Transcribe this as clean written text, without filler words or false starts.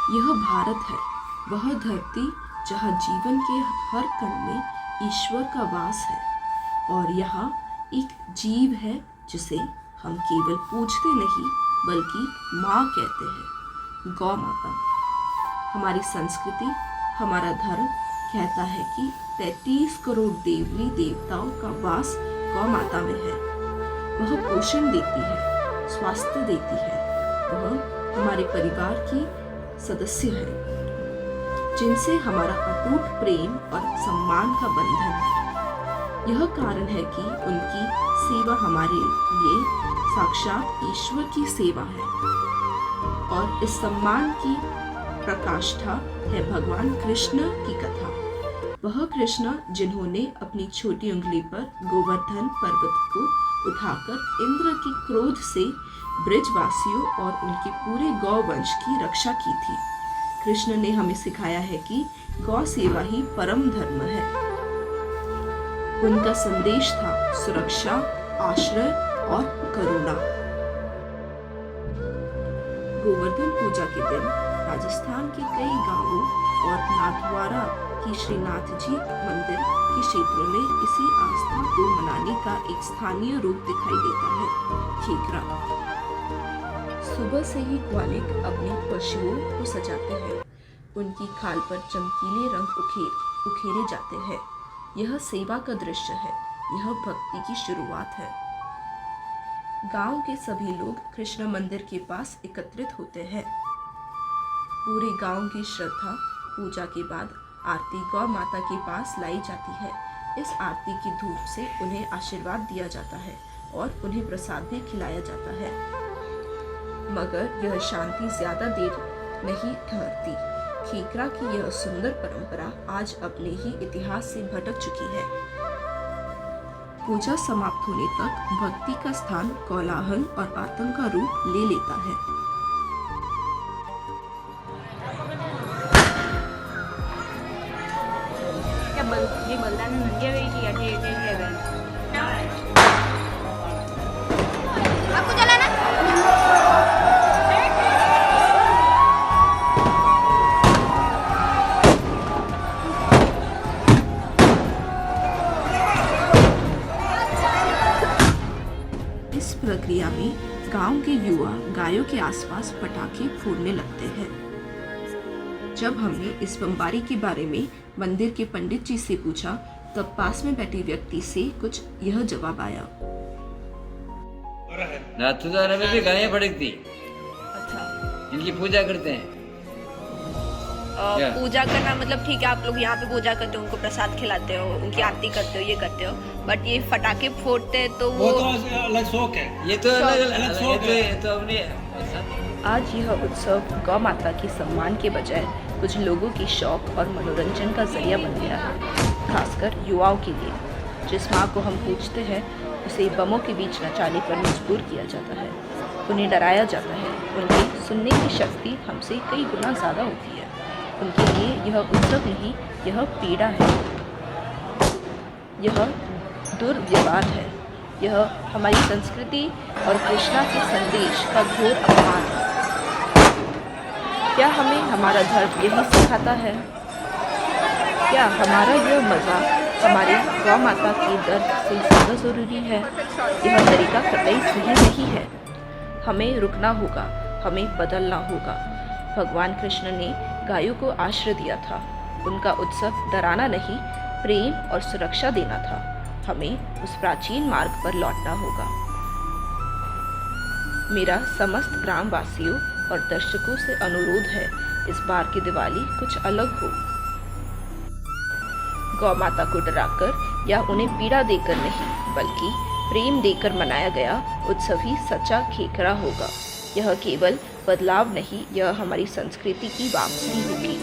यह भारत है, वह धरती जहाँ जीवन के हर कण में ईश्वर का वास है। और यहाँ एक जीव है जिसे हम केवल पूजते नहीं बल्कि माँ कहते हैं, गौ माता। हमारी संस्कृति, हमारा धर्म कहता है कि 33 करोड़ देवी देवताओं का वास गौ माता में है। वह पोषण देती है, स्वास्थ्य देती है। वह हमारे परिवार की सदस्य है, जिनसे हमारा अटूट प्रेम और सम्मान का बंधन है। यह कारण है कि उनकी सेवा हमारे लिए साक्षात ईश्वर की सेवा है। और इस सम्मान की प्रकाष्ठा है भगवान कृष्ण की कथा। वह कृष्ण जिन्होंने अपनी छोटी उंगली पर गोवर्धन पर्वत को उठाकर इंद्र के क्रोध से ब्रजवासियों और उनके पूरे गौ वंश की रक्षा की थी। कृष्ण ने हमें सिखाया है कि गौ सेवा ही परम धर्म है। उनका संदेश था सुरक्षा, आश्रय और करुणा। गोवर्धन पूजा के दिन राजस्थान के कई गांवों और नाथद्वारा की श्रीनाथ जी मंदिर के क्षेत्रों में इसी आस्था को मनाने का एक स्थानीय रूप दिखाई देता है, खेकरा। सुबह से ही ग्वालिक अपने पशुओं को सजाते हैं। उनकी खाल पर चमकीले रंग उखेरे जाते हैं। यह सेवा का दृश्य है, यह भक्ति की शुरुआत है। गांव के सभी लोग कृष्ण मंदिर के पास एकत्रित होते हैं। पूरे गांव की श्रद्धा पूजा के बाद आरती गौ माता के पास लाई जाती है। इस आरती की धूप से उन्हें आशीर्वाद दिया जाता है और उन्हें प्रसाद भी खिलाया जाता है। मगर यह शांति ज्यादा देर नहीं ठहरती। खेकरा की यह सुंदर परंपरा आज अपने ही इतिहास से भटक चुकी है। पूजा समाप्त होने तक भक्ति का स्थान कोलाहल और आतंक का रूप ले लेता है। ये बलदान नंगे हुई थी आपको चलाना। इस प्रक्रिया में गांव के युवा गायों के आसपास पटाखे फोड़ने लगते हैं। जब हमने इस बमबारी के बारे में मंदिर के पंडित जी से पूछा, तब पास में बैठे व्यक्ति से कुछ यह जवाब आया। नाथद्वारा में भी गायें भड़कती। अच्छा, इनकी पूजा करते हैं। पूजा करना मतलब ठीक है, आप लोग यहाँ पे पूजा करते हो, उनको प्रसाद खिलाते हो, उनकी आरती करते हो, ये करते हो। बट ये फटाके फोड़ते हैं तो वो तो अलग शौक है। ये तो अलग शौक है। ये तो अपनी आज यह उत्सव गौ माता के सम्मान के बजाय कुछ लोगों की शौक और मनोरंजन का जरिया बन गया है, खासकर युवाओं के लिए। जिस माँ को हम पूजते हैं उसे बमों के बीच नचाने पर मजबूर किया जाता है, उन्हें डराया जाता है। उनकी सुनने की शक्ति हमसे कई गुना ज़्यादा होती है। उनके लिए यह उत्सव नहीं, यह पीड़ा है, यह दुर्व्यवहार है, यह हमारी संस्कृति और कृष्णा के संदेश का घोर अपमान है। क्या हमें हमारा धर्म यही सिखाता है? क्या हमारा यह मज़ा हमारी गौ माता के दर्द से ज़्यादा ज़रूरी है? यह तरीका कतई सही नहीं है। हमें रुकना होगा, हमें बदलना होगा। भगवान कृष्ण ने गायों को आश्रय दिया था। उनका उत्सव डराना नहीं, प्रेम और सुरक्षा देना था। हमें उस प्राचीन मार्ग पर लौटना होगा। मेरा समस्त ग्रामवासियों और दर्शकों से अनुरोध है, इस बार की दिवाली कुछ अलग हो। गौ माता को डराकर या उन्हें पीड़ा देकर नहीं, बल्कि प्रेम देकर मनाया गया उत्सव ही सच्चा खेकरा होगा। यह केवल बदलाव नहीं, यह हमारी संस्कृति की वापसी होगी।